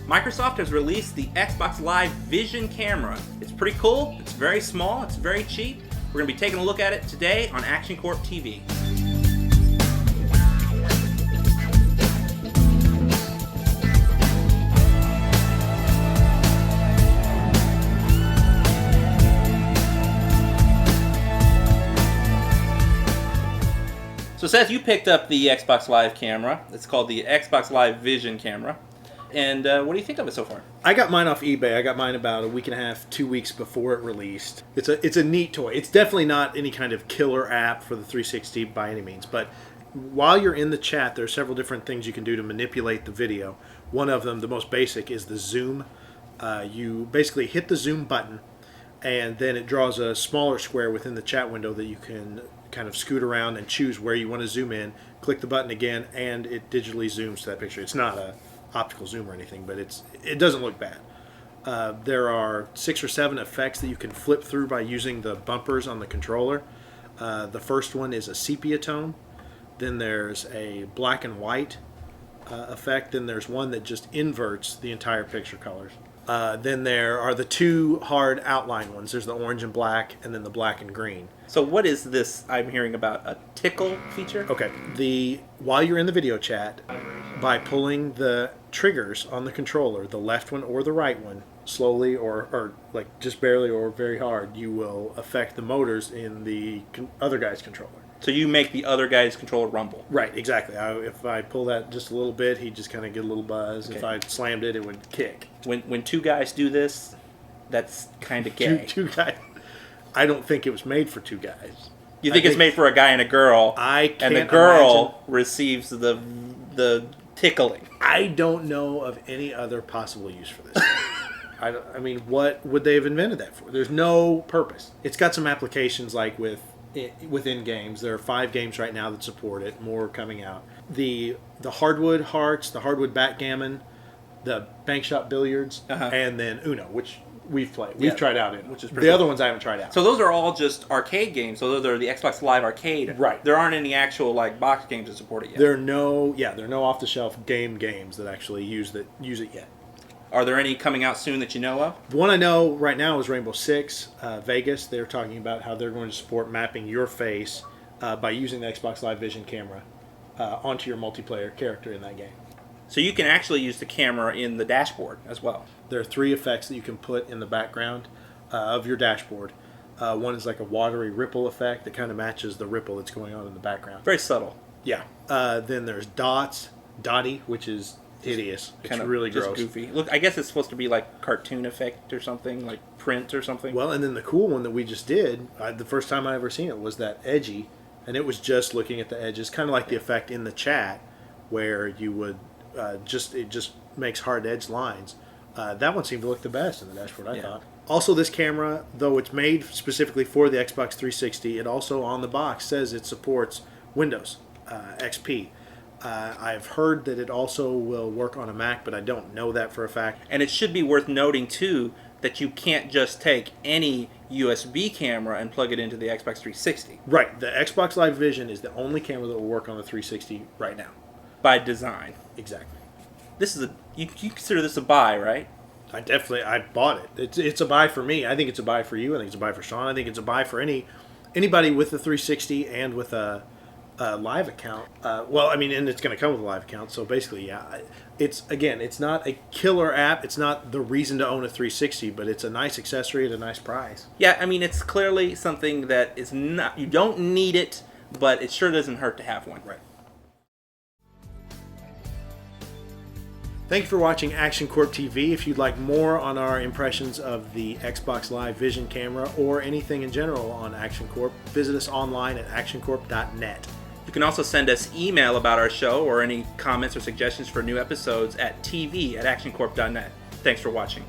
Microsoft has released the Xbox Live Vision camera. It's pretty cool, it's very small, it's very cheap. We're going to be taking a look at it today on Action Corp TV. So Seth, you picked up the Xbox Live camera. It's called the Xbox Live Vision camera. And what do you think of it so far? I got mine off eBay. I got mine about a week and a half, 2 weeks before it released. It's a neat toy. It's definitely not any kind of killer app for the 360 by any means. But while you're in the chat, there are several different things you can do to manipulate the video. One of them, the most basic, is the zoom. You basically hit the zoom button, and then it draws a smaller square within the chat window that you can kind of scoot around and choose where you want to zoom in. Click the button again, and it digitally zooms to that picture. It's not a optical zoom or anything, but it doesn't look bad. There are 6 or 7 effects that you can flip through by using the bumpers on the controller. The first one is a sepia tone. Then there's a black and white effect. Then there's one that just inverts the entire picture colors. Then there are the 2 hard outline ones. There's the orange and black, and then the black and green. So what is this I'm hearing about? A tickle feature? Okay. While you're in the video chat, by pulling the triggers on the controller, the left one or the right one, slowly or like just barely or very hard, you will affect the motors in the other guy's controller. So you make the other guy's controller rumble. Right, exactly. If I pull that just a little bit, he'd just kind of get a little buzz. Okay. If I slammed it, it would kick. When 2 guys do this, that's kind of gay. Two guys. I don't think it was made for 2 guys. You think it's made for a guy and a girl? And the girl receives the tickling. I don't know of any other possible use for this. I mean, what would they have invented that for? There's no purpose. It's got some applications like within games. There are 5 games right now that support it. More coming out. The hardwood hearts, the hardwood backgammon, the bank shot billiards, and then Uno, which we've played. We've tried out Uno. Which is the other ones I haven't tried out. So those are all just arcade games. So those are the Xbox Live Arcade. Right. There aren't any actual like box games that support it yet. There are no off-the-shelf games that actually use it yet. Are there any coming out soon that you know of? The one I know right now is Rainbow Six Vegas. They're talking about how they're going to support mapping your face by using the Xbox Live Vision camera onto your multiplayer character in that game. So you can actually use the camera in the dashboard as well. There are 3 effects that you can put in the background of your dashboard. One is like a watery ripple effect that kind of matches the ripple that's going on in the background. Very subtle. Yeah. Then there's Dotty, which is hideous. It's really gross. Just goofy. Look, I guess it's supposed to be like cartoon effect or something, like print or something. Well, and then the cool one that we just did, the first time I ever seen it was that edgy, and it was just looking at the edges, kind of like the effect in the chat where you would it just makes hard edge lines. That one seemed to look the best in the dashboard, I thought. Also, this camera, though it's made specifically for the Xbox 360, it also on the box says it supports Windows XP. I've heard that it also will work on a Mac, but I don't know that for a fact. And it should be worth noting, too, that you can't just take any USB camera and plug it into the Xbox 360. Right. The Xbox Live Vision is the only camera that will work on the 360 right now. By design. Exactly. This is you consider this a buy, right? I bought it. It's a buy for me. I think it's a buy for you. I think it's a buy for Sean. I think it's a buy for anybody with the 360 and with a live account. Well, I mean, and it's going to come with a live account. So basically, yeah, it's not a killer app. It's not the reason to own a 360, but it's a nice accessory at a nice price. Yeah, I mean, it's clearly something that is not. You don't need it, but it sure doesn't hurt to have one. Right. Thank you for watching Action Corp TV. If you'd like more on our impressions of the Xbox Live Vision camera or anything in general on Action Corp, visit us online at actioncorp.net. You can also send us email about our show or any comments or suggestions for new episodes at tv@actioncorp.net. Thanks for watching.